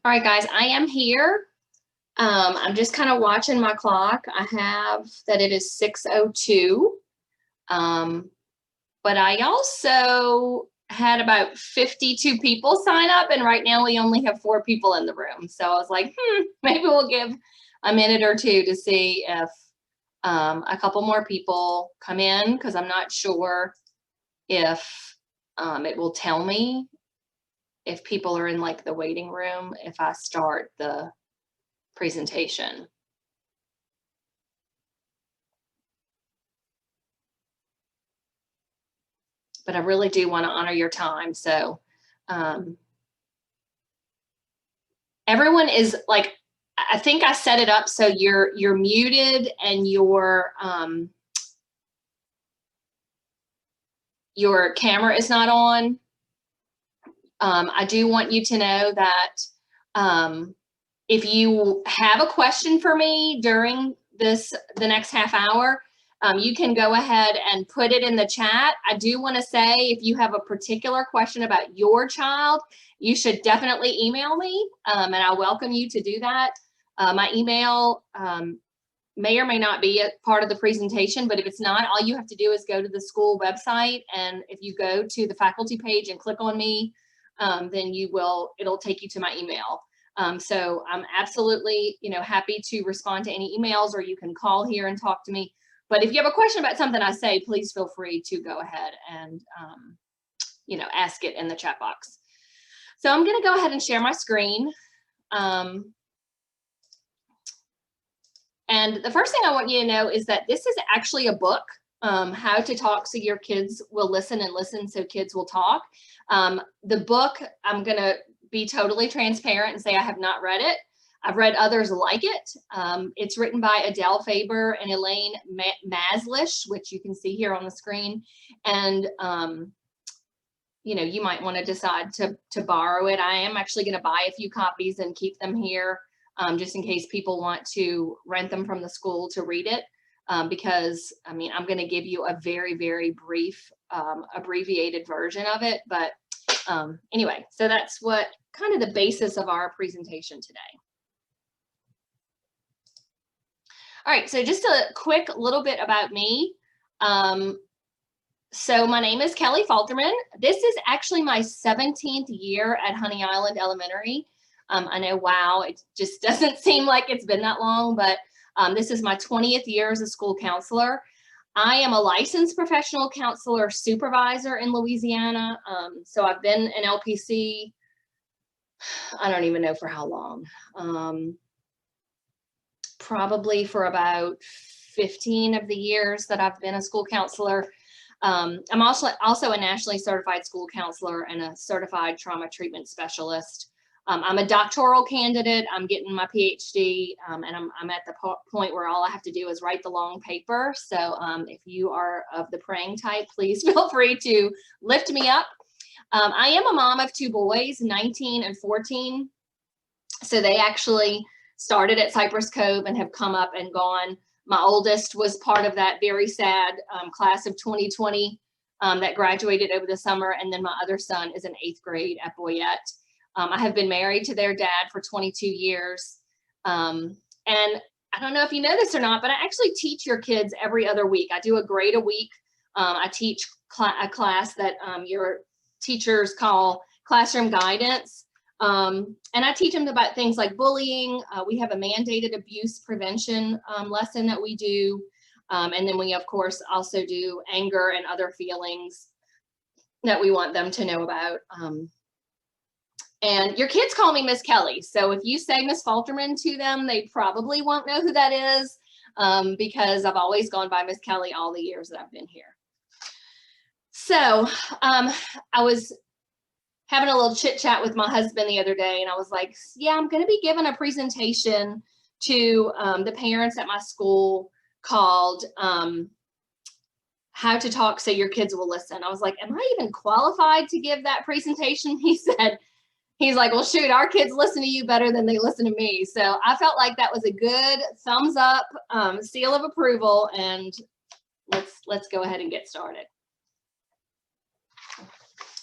All right, guys, I am here. I'm just kind of watching my clock. I have that it is 6:02. Um, but I also had about 52 people sign up, and right now we only have 4 people in the room. So I was like, maybe we'll give a minute or two to see if a couple more people come in, because I'm not sure if it will tell me if people are in like the waiting room if I start the presentation. But I really do want to honor your time. So everyone is like, I think I set it up so you're muted and your camera is not on. I do want you to know that if you have a question for me during the next half hour, you can go ahead and put it in the chat. I do want to say, if you have a particular question about your child, you should definitely email me, and I welcome you to do that. My email may or may not be a part of the presentation, but if it's not, all you have to do is go to the school website, and if you go to the faculty page and click on me, then it'll take you to my email. So I'm absolutely, happy to respond to any emails, or you can call here and talk to me. But if you have a question about something I say, please feel free to go ahead and, ask it in the chat box. So I'm going to go ahead and share my screen. And the first thing I want you to know is that this is actually a book, How to Talk So Your Kids Will Listen, and Listen So Kids Will Talk. The book, I'm going to be totally transparent and say I have not read it. I've read others like it. It's written by Adele Faber and Elaine Maslish, which you can see here on the screen. And, you might want to decide to borrow it. I am actually going to buy a few copies and keep them here, just in case people want to rent them from the school to read it. Because, I'm going to give you a very, very brief, abbreviated version of it. But anyway, so that's what kind of the basis of our presentation today. All right, so just a quick little bit about me. So my name is Kelly Falterman. This is actually my 17th year at Honey Island Elementary. I know, wow, it just doesn't seem like it's been that long, but this is my 20th year as a school counselor. I am a licensed professional counselor supervisor in Louisiana. So I've been an LPC, I don't even know for how long. Probably for about 15 of the years that I've been a school counselor. I'm also a nationally certified school counselor and a certified trauma treatment specialist. I'm a doctoral candidate. I'm getting my PhD, and I'm at the point where all I have to do is write the long paper. So if you are of the praying type, please feel free to lift me up. I am a mom of 2 boys, 19 and 14. So they actually started at Cypress Cove and have come up and gone. My oldest was part of that very sad class of 2020 that graduated over the summer. And then my other son is in 8th grade at Boyette. I have been married to their dad for 22 years. And I don't know if you know this or not, but I actually teach your kids every other week. I do a grade a week. I teach a class that your teachers call classroom guidance. And I teach them about things like bullying. We have a mandated abuse prevention lesson that we do. And then we, of course, also do anger and other feelings that we want them to know about. And your kids call me Miss Kelly. So if you say Miss Falterman to them, they probably won't know who that is, because I've always gone by Miss Kelly all the years that I've been here. So I was having a little chit chat with my husband the other day, and I was like, yeah, I'm going to be giving a presentation to the parents at my school called How to Talk So Your Kids Will Listen. I was like, am I even qualified to give that presentation? He's like, well, shoot, our kids listen to you better than they listen to me. So I felt like that was a good thumbs up, seal of approval, and let's go ahead and get started.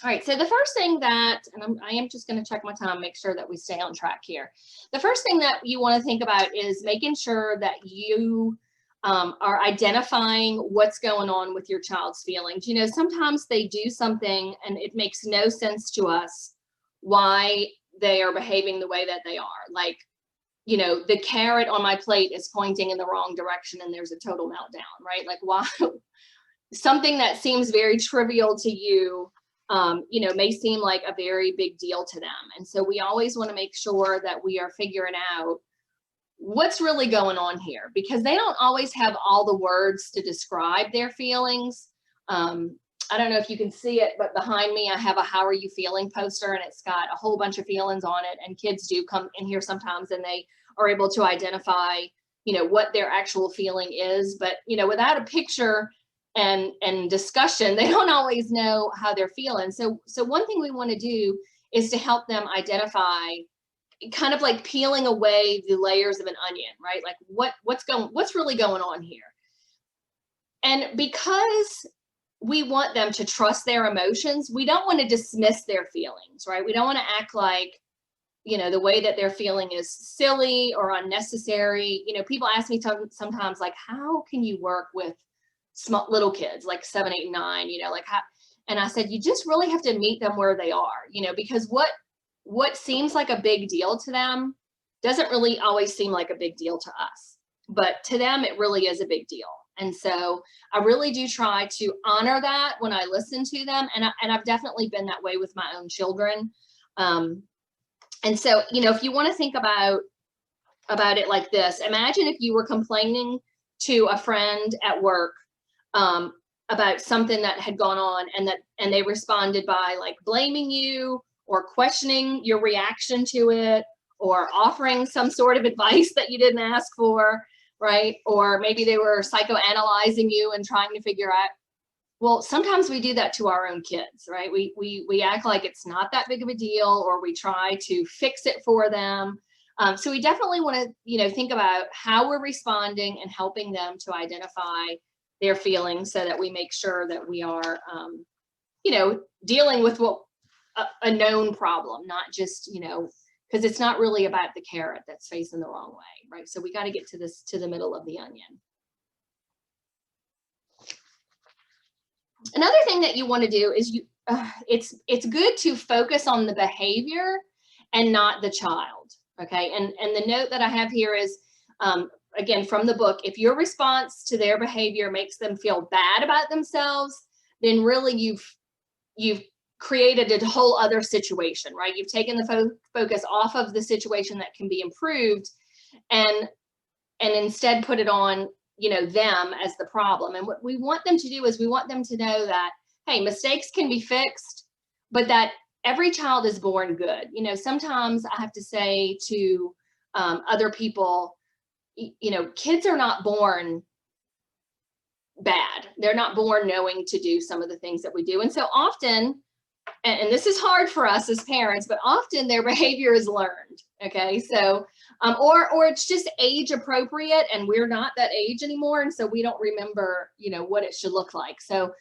All right, so the first thing that, and I am just going to check my time, make sure that we stay on track here. The first thing that you want to think about is making sure that you are identifying what's going on with your child's feelings. You know, sometimes they do something and it makes no sense to us why they are behaving the way that they are. Like, you know, the carrot on my plate is pointing in the wrong direction and there's a total meltdown, right? Like, why? Something that seems very trivial to you, you know, may seem like a very big deal to them. And so we always want to make sure that we are figuring out what's really going on here, because they don't always have all the words to describe their feelings. I don't know if you can see it, but behind me, I have a "How are you feeling" poster, and it's got a whole bunch of feelings on it. And kids do come in here sometimes and they are able to identify, you know, what their actual feeling is. But, you know, without a picture and discussion, they don't always know how they're feeling. So one thing we want to do is to help them identify, kind of like peeling away the layers of an onion, right? Like what's really going on here. And because we want them to trust their emotions, we don't want to dismiss their feelings, right? We don't want to act like, you know, the way that they're feeling is silly or unnecessary. You know, people ask me sometimes, like, how can you work with small little kids like 7, 8, 9, you know, like how, and I said, you just really have to meet them where they are, you know, because what seems like a big deal to them doesn't really always seem like a big deal to us, but to them, it really is a big deal. And so I really do try to honor that when I listen to them. And I've definitely been that way with my own children. And so, you know, if you want to think about it like this, imagine if you were complaining to a friend at work about something that had gone on, and they responded by like blaming you or questioning your reaction to it or offering some sort of advice that you didn't ask for, right? Or maybe they were psychoanalyzing you and trying to figure out. Well, sometimes we do that to our own kids, right? We act like it's not that big of a deal, or we try to fix it for them. So we definitely want to, you know, think about how we're responding and helping them to identify their feelings, so that we make sure that we are, you know, dealing with what a known problem, not just, you know, because it's not really about the carrot that's facing the wrong way, right? So we got to get to the middle of the onion. Another thing that you want to do is it's good to focus on the behavior and not the child. Okay, and the note that I have here is, again, from the book, if your response to their behavior makes them feel bad about themselves, then really you've created a whole other situation, right? You've taken the focus off of the situation that can be improved, and instead put it on, you know, them as the problem. And what we want them to do is we want them to know that, hey, mistakes can be fixed, but that every child is born good. You know, sometimes I have to say to other people, you know, kids are not born bad. They're not born knowing to do some of the things that we do. And so often, and this is hard for us as parents, but often their behavior is learned. Okay, so or it's just age appropriate, and we're not that age anymore, and so we don't remember, you know, what it should look like. So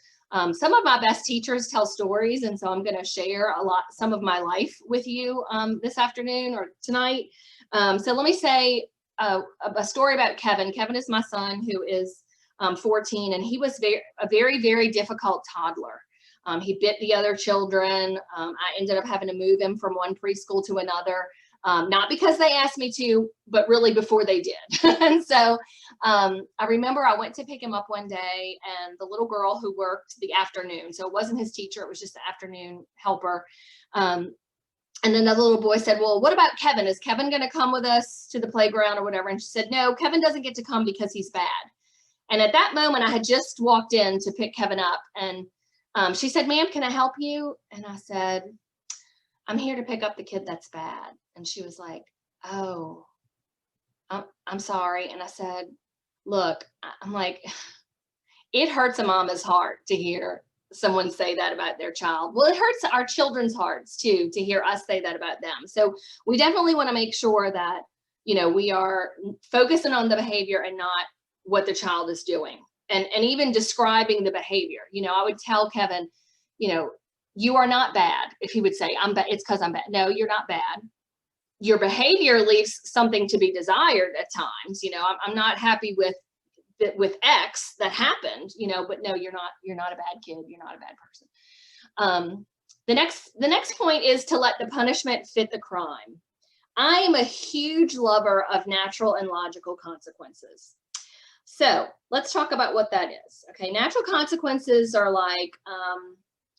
some of my best teachers tell stories, and so I'm going to share some of my life with you this afternoon or tonight. So let me say a story about Kevin. Kevin is my son, who is 14, and he was a very, very difficult toddler. He bit the other children. I ended up having to move him from one preschool to another, not because they asked me to, but really before they did. And so I remember I went to pick him up one day, and the little girl who worked the afternoon, so it wasn't his teacher, it was just the afternoon helper. And then the little boy said, well, what about Kevin? Is Kevin going to come with us to the playground or whatever? And she said, no, Kevin doesn't get to come because he's bad. And at that moment, I had just walked in to pick Kevin up, and she said, ma'am, can I help you? And I said, I'm here to pick up the kid that's bad. And she was like, oh, I'm sorry. And I said, look, I'm like, it hurts a mama's heart to hear someone say that about their child. Well, it hurts our children's hearts too, to hear us say that about them. So we definitely want to make sure that, you know, we are focusing on the behavior and not what the child is doing. And even describing the behavior. You know, I would tell Kevin, you know, you are not bad. If he would say, I'm bad, it's because I'm bad. No, you're not bad. Your behavior leaves something to be desired at times. You know, I'm not happy with X that happened, you know, but no, you're not a bad kid. You're not a bad person. The next point is to let the punishment fit the crime. I am a huge lover of natural and logical consequences. So let's talk about what that is. Okay, natural consequences are like,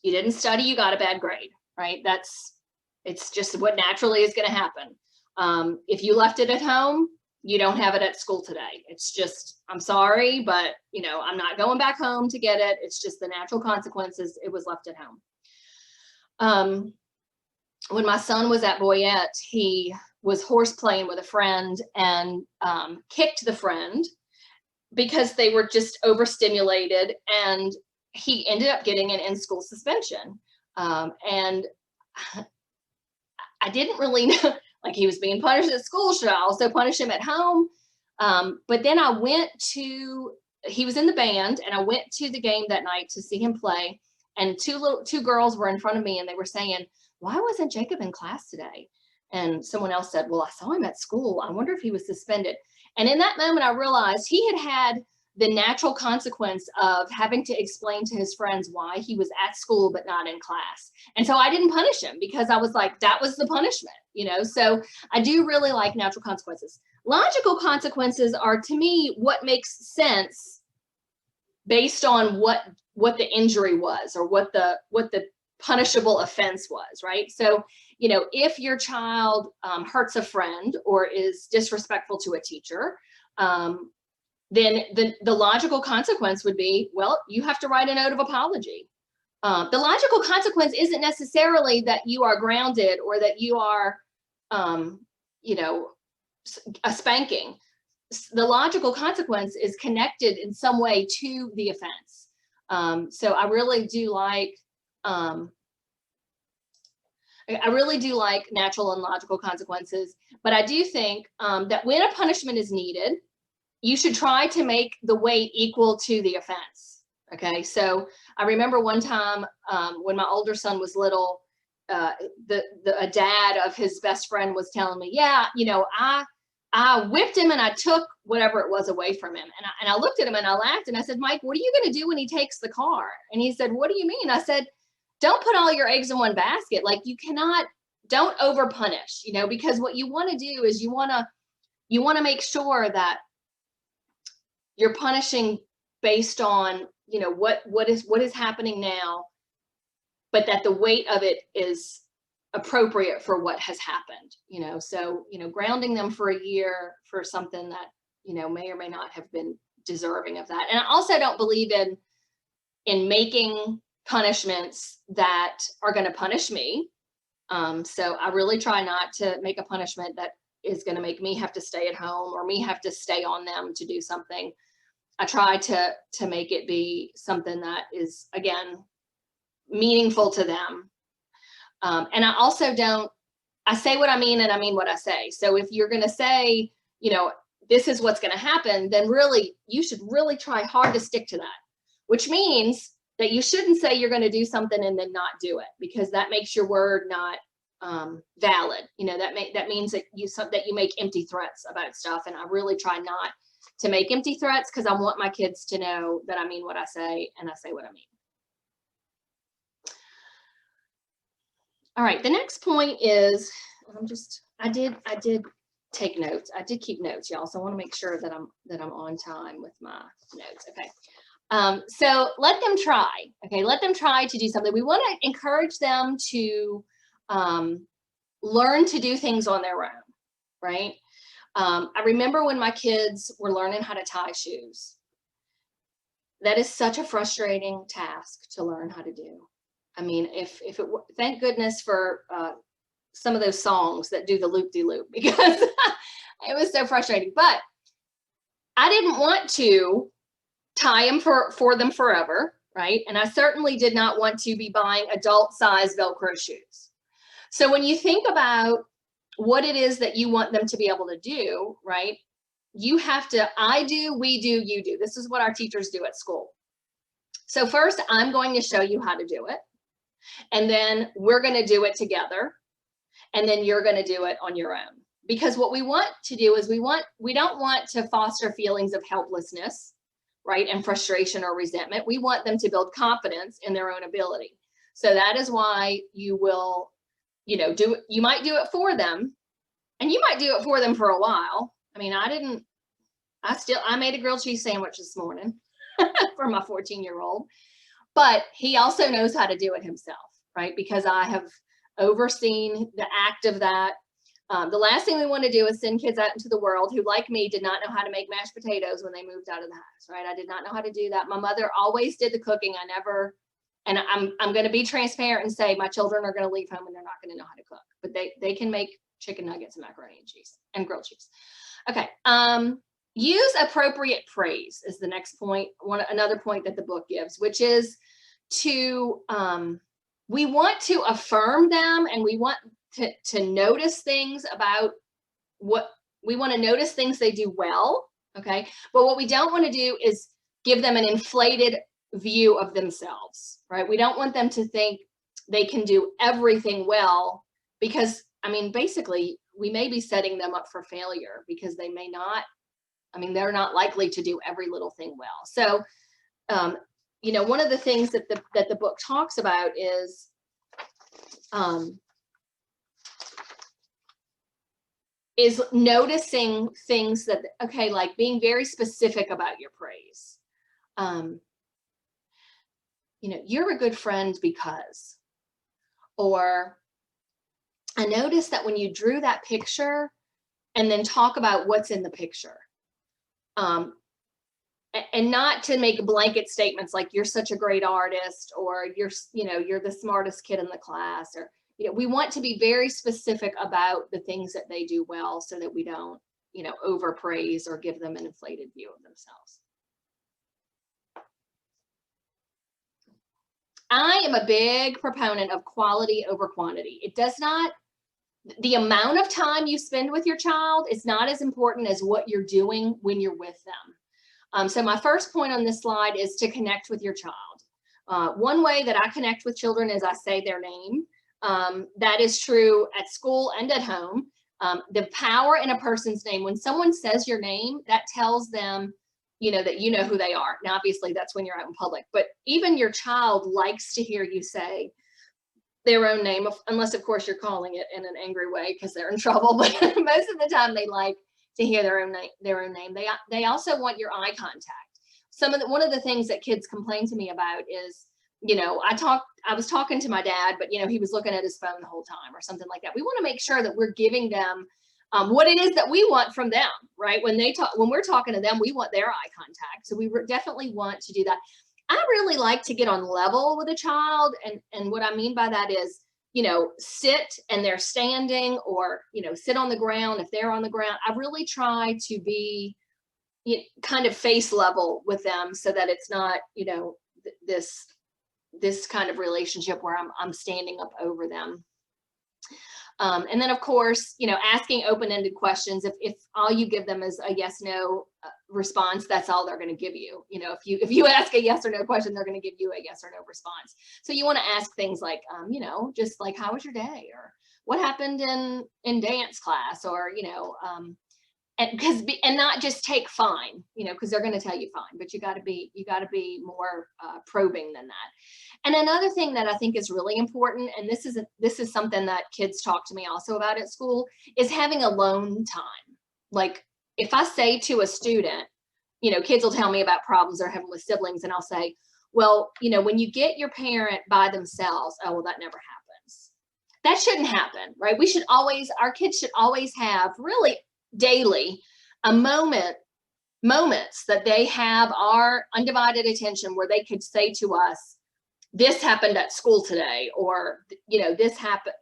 you didn't study, you got a bad grade, right? It's just what naturally is going to happen. If you left it at home, you don't have it at school today. It's just, I'm sorry, but you know, I'm not going back home to get it. It's just the natural consequences. It was left at home. When my son was at Boyette, he was horse playing with a friend and kicked the friend because they were just overstimulated, and he ended up getting an in-school suspension. And I didn't really know, like, he was being punished at school. Should I also punish him at home? But then he was in the band, and I went to the game that night to see him play. And two girls were in front of me, and they were saying, why wasn't Jacob in class today? And someone else said, well, I saw him at school. I wonder if he was suspended. And in that moment, I realized he had the natural consequence of having to explain to his friends why he was at school but not in class. And so I didn't punish him because I was like, that was the punishment, you know? So I do really like natural consequences. Logical consequences are, to me, what makes sense based on what the injury was, or what the punishable offense was, right? So, you know, if your child hurts a friend or is disrespectful to a teacher, then the logical consequence would be, well, you have to write a note of apology. The logical consequence isn't necessarily that you are grounded or that you are, you know, a spanking. The logical consequence is connected in some way to the offense. So I really do like, natural and logical consequences, but I do think that when a punishment is needed, you should try to make the weight equal to the offense. Okay, so I remember one time when my older son was little, a dad of his best friend was telling me, yeah, you know, I whipped him and I took whatever it was away from him. And I looked at him and I laughed and I said, Mike, what are you going to do when he takes the car? And he said, what do you mean? I said, don't put all your eggs in one basket. Like, don't over punish, you know, because what you want to do is you want to make sure that you're punishing based on, you know, what is happening now, but that the weight of it is appropriate for what has happened, you know. So, you know, grounding them for a year for something that, you know, may or may not have been deserving of that. And I also don't believe in making punishments that are going to punish me. So I really try not to make a punishment that is going to make me have to stay at home or me have to stay on them to do something. I try to make it be something that is, again, meaningful to them. And I also I say what I mean and I mean what I say. So if you're going to say, you know, this is what's going to happen, then really, you should really try hard to stick to that, which means that you shouldn't say you're going to do something and then not do it, because that makes your word not valid. You know, that means that you make empty threats about stuff. And I really try not to make empty threats, because I want my kids to know that I mean what I say and I say what I mean. All right, the next point is, I did take notes. I did keep notes, y'all. So I want to make sure that I'm on time with my notes. Okay. So let them try. Okay, let them try to do something. We want to encourage them to learn to do things on their own, right? I remember when my kids were learning how to tie shoes. That is such a frustrating task to learn how to do. I mean, thank goodness for some of those songs that do the loop-de-loop, because it was so frustrating. But I didn't want to tie them for them forever, right? And I certainly did not want to be buying adult-size Velcro shoes. So when you think about what it is that you want them to be able to do, right? You have to, I do, we do, you do. This is what our teachers do at school. So first, I'm going to show you how to do it. And then we're going to do it together. And then you're going to do it on your own. Because what we want to do is we don't want to foster feelings of helplessness, right? And frustration or resentment. We want them to build confidence in their own ability. So that is why you will, you might do it for them, and you might do it for them for a while. I mean, I made a grilled cheese sandwich this morning for my 14-year-old, but he also knows how to do it himself, right? Because I have overseen the act of that. The last thing we want to do is send kids out into the world who, like me, did not know how to make mashed potatoes when they moved out of the house, right? I did not know how to do that. My mother always did the cooking. And I'm going to be transparent and say my children are going to leave home and they're not going to know how to cook, but they can make chicken nuggets and macaroni and cheese and grilled cheese. Okay. Use appropriate praise is the next point. Another point that the book gives, which is we want to affirm them, and we want to notice things about we want to notice things they do well. Okay. But what we don't want to do is give them an inflated view of themselves, right? We don't want them to think they can do everything well, because, I mean, basically we may be setting them up for failure because they may not, they're not likely to do every little thing well. So, one of the things that the book talks about is noticing things that, okay, like being very specific about your praise. You're a good friend because, or I noticed that when you drew that picture, and then talk about what's in the picture. And not to make blanket statements like you're such a great artist, or you're the smartest kid in the class, or, we want to be very specific about the things that they do well, so that we don't, overpraise or give them an inflated view of themselves. I am a big proponent of quality over quantity. The amount of time you spend with your child is not as important as what you're doing when you're with them. So my first point on this slide is to connect with your child. One way that I connect with children is I say their name. That is true at school and at home. The power in a person's name, when someone says your name, that tells them, that you know who they are. Now, obviously that's when you're out in public, but even your child likes to hear you say their own name, unless of course you're calling it in an angry way because they're in trouble. But most of the time they like to hear their own name. They also want your eye contact. One of the things that kids complain to me about is, I was talking to my dad, but he was looking at his phone the whole time or something like that. We want to make sure that we're giving them what it is that we want from them, right? When we're talking to them, we want their eye contact. So we definitely want to do that. I really like to get on level with a child. And what I mean by that is, sit and they're standing, or, sit on the ground if they're on the ground. I really try to be kind of face level with them, so that it's not, this kind of relationship where I'm standing up over them. And then of course, asking open-ended questions. If all you give them is a yes, no response, that's all they're going to give you. If you ask a yes or no question, they're going to give you a yes or no response. So you want to ask things like, just like, how was your day? Or what happened in dance class? Or, and not just take fine, because they're going to tell you fine, but you got to be more probing than that. And another thing that I think is really important, and this is something that kids talk to me also about at school, is having alone time. Like if I say to a student, kids will tell me about problems they're having with siblings, and I'll say, well, when you get your parent by themselves, oh, well, that never happens. That shouldn't happen, right? Our kids should always have, really daily, moments that they have our undivided attention, where they could say to us, this happened at school today, or, this happened,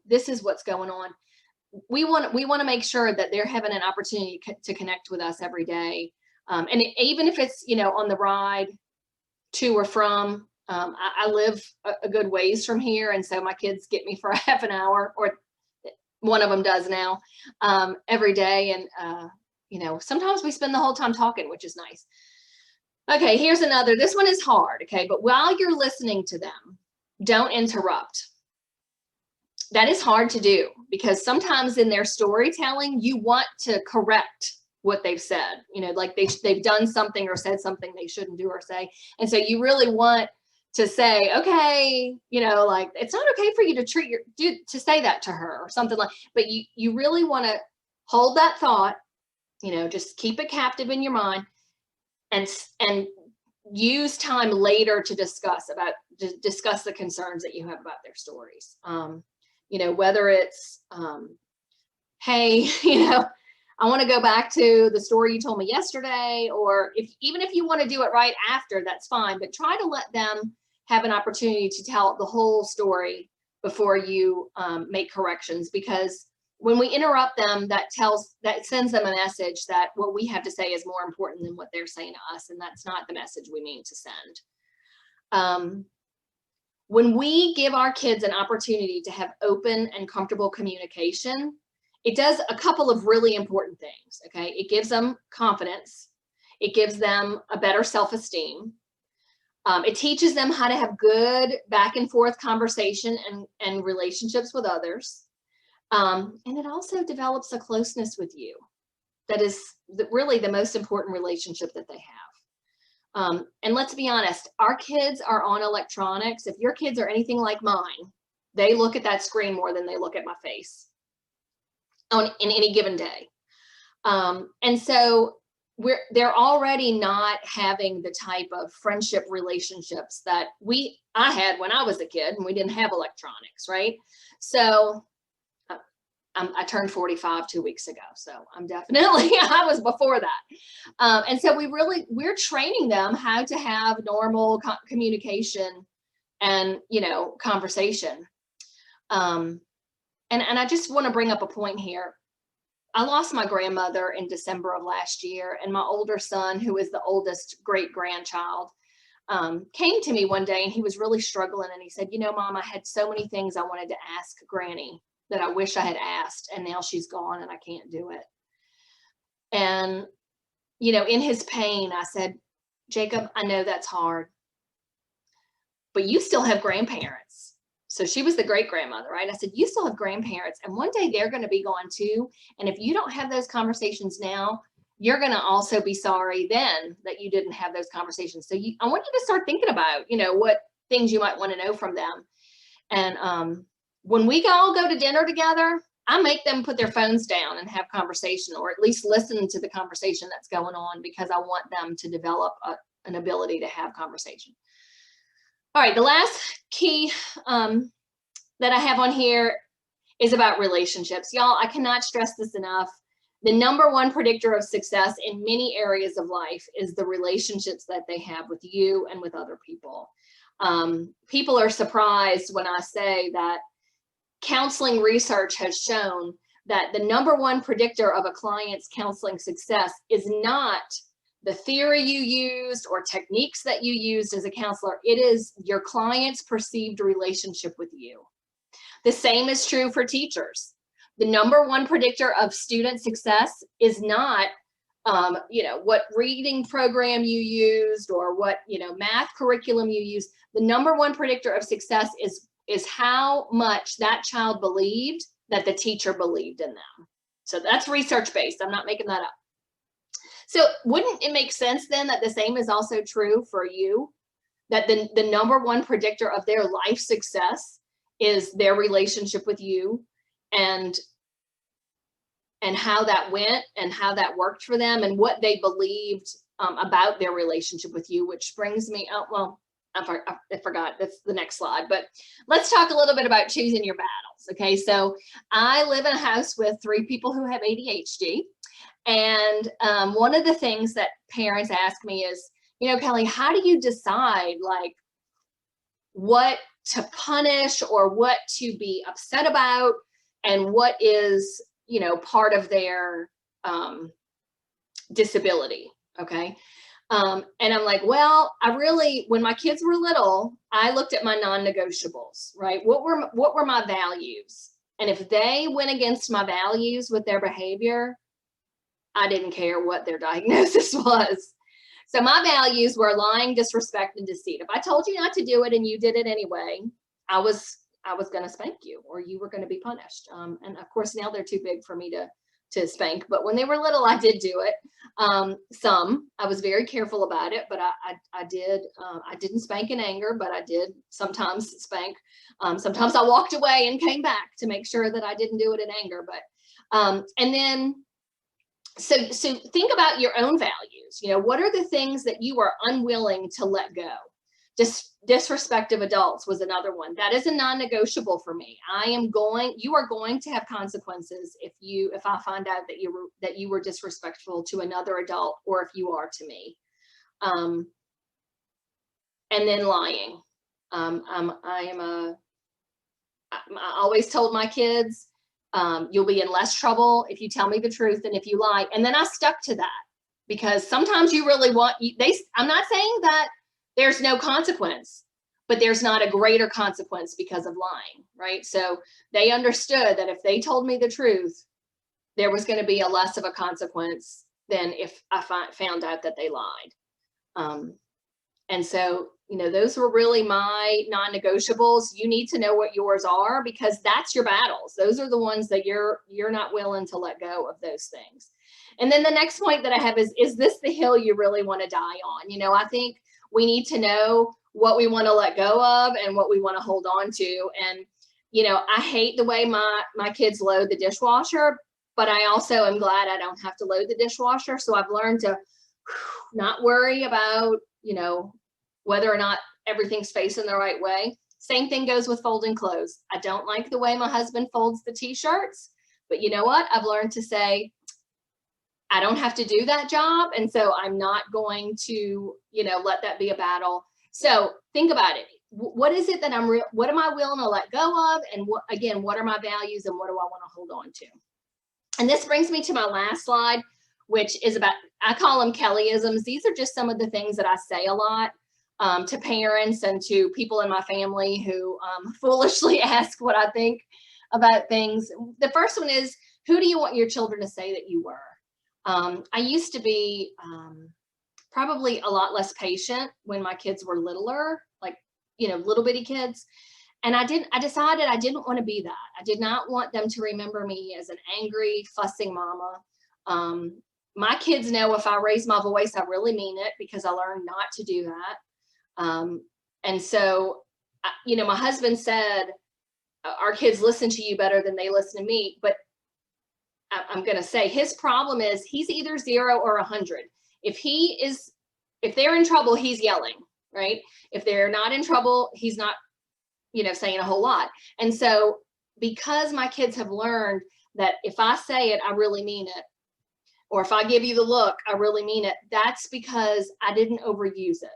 this is what's going on. We want to make sure that they're having an opportunity to connect with us every day. And even if it's, on the ride to or from, I live a good ways from here. And so my kids get me for a half an hour, or one of them does now, every day. And, sometimes we spend the whole time talking, which is nice. Okay, here's another. This one is hard, okay? But while you're listening to them, don't interrupt. That is hard to do because sometimes in their storytelling, you want to correct what they've said, you know, like they've done something or said something they shouldn't do or say. And so you really want to say, okay, you know, like it's not okay for you to to say that to her or something like, but you really want to hold that thought, you know, just keep it captive in your mind and use time later to discuss the concerns that you have about their stories. You know, whether it's, hey, you know, I want to go back to the story you told me yesterday, or even if you want to do it right after, that's fine, but try to let them have an opportunity to tell the whole story before you make corrections, because when we interrupt them, that sends them a message that what we have to say is more important than what they're saying to us, and that's not the message we mean to send. When we give our kids an opportunity to have open and comfortable communication, it does a couple of really important things, okay? It gives them confidence. It gives them a better self-esteem. It teaches them how to have good back and forth conversation and relationships with others. And it also develops a closeness with you. That is really the most important relationship that they have. And let's be honest, our kids are on electronics. If your kids are anything like mine, they look at that screen more than they look at my face in any given day. And so they're already not having the type of friendship relationships that I had when I was a kid and we didn't have electronics, right? So I turned 45 2 weeks ago, so I'm definitely, I was before that. And so we're training them how to have normal communication and, you know, conversation. And I just want to bring up a point here. I lost my grandmother in December of last year, and my older son, who is the oldest great grandchild, came to me one day and he was really struggling. And he said, you know, Mom, I had so many things I wanted to ask Granny that I wish I had asked, and now she's gone and I can't do it. And, you know, in his pain, I said, Jacob, I know that's hard, but you still have grandparents. So she was the great grandmother, right? I said, you still have grandparents, and one day they're going to be gone too. And if you don't have those conversations now, you're going to also be sorry then that you didn't have those conversations. So I want you to start thinking about, you know, what things you might want to know from them. And when we all go to dinner together, I make them put their phones down and have conversation, or at least listen to the conversation that's going on, because I want them to develop an ability to have conversation. All right, the last key that I have on here is about relationships. Y'all, I cannot stress this enough. The number one predictor of success in many areas of life is the relationships that they have with you and with other people. People are surprised when I say that counseling research has shown that the number one predictor of a client's counseling success is not the theory you used or techniques that you used as a counselor. It is your client's perceived relationship with you. The same is true for teachers. The number one predictor of student success is not, you know, what reading program you used or what, you know, math curriculum you used. The number one predictor of success is how much that child believed that the teacher believed in them. So that's research-based. I'm not making that up. So wouldn't it make sense then that the same is also true for you? That the number one predictor of their life success is their relationship with you, and how that went and how that worked for them and what they believed about their relationship with you, which brings me up, well, I forgot, that's the next slide, but let's talk a little bit about choosing your battles. Okay, so I live in a house with 3 people who have ADHD. And one of the things that parents ask me is, you know, Kelly, how do you decide like what to punish or what to be upset about and what is, you know, part of their disability? Okay. And I'm like, well, when my kids were little, I looked at my non-negotiables, right? What were my values? And if they went against my values with their behavior, I didn't care what their diagnosis was. So my values were lying, disrespect, and deceit. If I told you not to do it and you did it anyway, I was going to spank you, or you were going to be punished. And of course, now they're too big for me to spank. But when they were little, I did do it. I was very careful about it, but I did. I didn't spank in anger, but I did sometimes spank. Sometimes I walked away and came back to make sure that I didn't do it in anger. But and then so think about your own values. You know, what are the things that you are unwilling to let go? Disrespect of adults was another one. That is a non-negotiable for me. You are going to have consequences if I find out that you were disrespectful to another adult, or if you are to me. And then lying. I always told my kids, you'll be in less trouble if you tell me the truth than if you lie. And then I stuck to that, because sometimes you really I'm not saying that there's no consequence, but there's not a greater consequence because of lying, right? So they understood that if they told me the truth, there was going to be a less of a consequence than if I found out that they lied. And so, you know, those were really my non-negotiables. You need to know what yours are, because that's your battles. Those are the ones that you're not willing to let go of those things. And then the next point that I have is this the hill you really want to die on? You know, I think we need to know what we want to let go of and what we want to hold on to. And, you know, I hate the way my kids load the dishwasher, but I also am glad I don't have to load the dishwasher. So I've learned to not worry about, you know, whether or not everything's facing the right way. Same thing goes with folding clothes. I don't like the way my husband folds the t-shirts, but you know what? I've learned to say, I don't have to do that job. And so I'm not going to, you know, let that be a battle. So think about it. What is it that what am I willing to let go of? And what are my values, and what do I want to hold on to? And this brings me to my last slide, which is about, I call them Kellyisms. These are just some of the things that I say a lot to parents and to people in my family who foolishly ask what I think about things. The first one is, who do you want your children to say that you were? I used to be probably a lot less patient when my kids were littler, like, you know, little bitty kids. And I decided I didn't want to be that. I did not want them to remember me as an angry, fussing mama. My kids know if I raise my voice, I really mean it, because I learned not to do that. And so, you know, my husband said, our kids listen to you better than they listen to me. But I'm going to say his problem is he's either 0 or 100. If they're in trouble, he's yelling, right? If they're not in trouble, he's not, you know, saying a whole lot. And so because my kids have learned that if I say it, I really mean it. Or if I give you the look, I really mean it. That's because I didn't overuse it.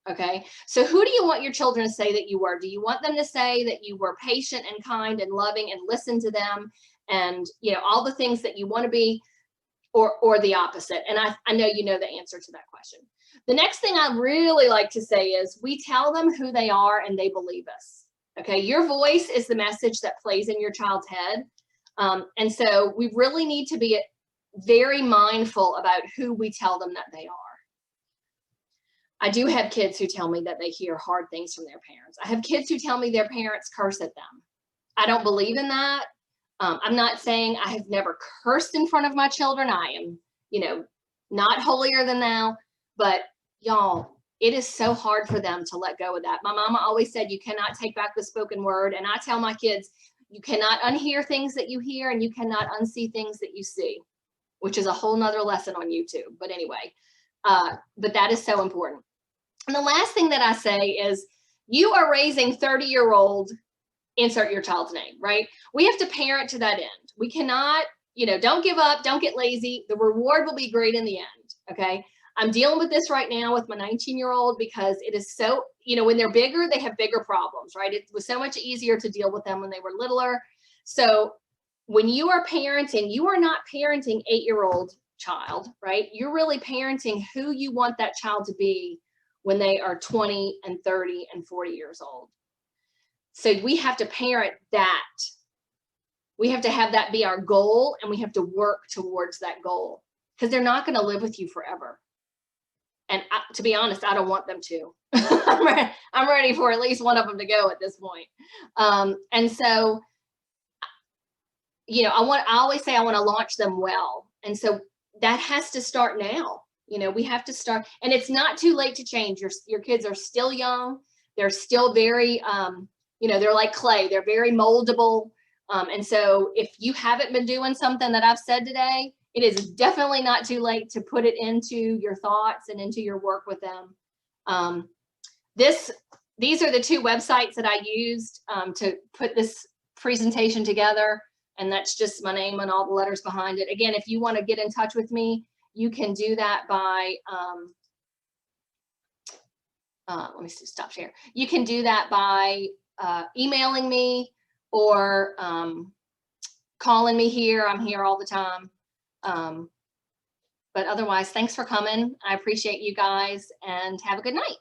Okay. So who do you want your children to say that you were? Do you want them to say that you were patient and kind and loving and listen to them and, you know, all the things that you want to be, or the opposite? And I know you know the answer to that question. The next thing I really like to say is we tell them who they are and they believe us. Okay. Your voice is the message that plays in your child's head. And so we really need to be very mindful about who we tell them that they are. I do have kids who tell me that they hear hard things from their parents. I have kids who tell me their parents curse at them. I don't believe in that. I'm not saying I have never cursed in front of my children. I am, you know, not holier than thou, but y'all, it is so hard for them to let go of that. My mama always said, you cannot take back the spoken word. And I tell my kids, you cannot unhear things that you hear, and you cannot unsee things that you see, which is a whole nother lesson on YouTube. But anyway, but that is so important. And the last thing that I say is, you are raising 30-year-old, insert your child's name, right? We have to parent to that end. We cannot, you know, don't give up, don't get lazy. The reward will be great in the end. Okay. I'm dealing with this right now with my 19-year-old because it is so, you know, when they're bigger, they have bigger problems, right? It was so much easier to deal with them when they were littler. So when you are parenting, you are not parenting 8-year-old child, right? You're really parenting who you want that child to be when they are 20 and 30 and 40 years old. So we have to parent that. We have to have that be our goal, and we have to work towards that goal, because they're not going to live with you forever. And to be honest, I don't want them to. I'm ready for at least one of them to go at this point. And so, I always say I want to launch them well. And so that has to start now. We have to start, and it's not too late to change. Your kids are still young. They're still very, they're like clay. They're very moldable. And so if you haven't been doing something that I've said today, it is definitely not too late to put it into your thoughts and into your work with them. These are the two websites that I used to put this presentation together. And that's just my name and all the letters behind it. Again, if you want to get in touch with me, you can do that by, let me see, stop share. You can do that by emailing me or calling me here. I'm here all the time. But otherwise, thanks for coming. I appreciate you guys, and have a good night.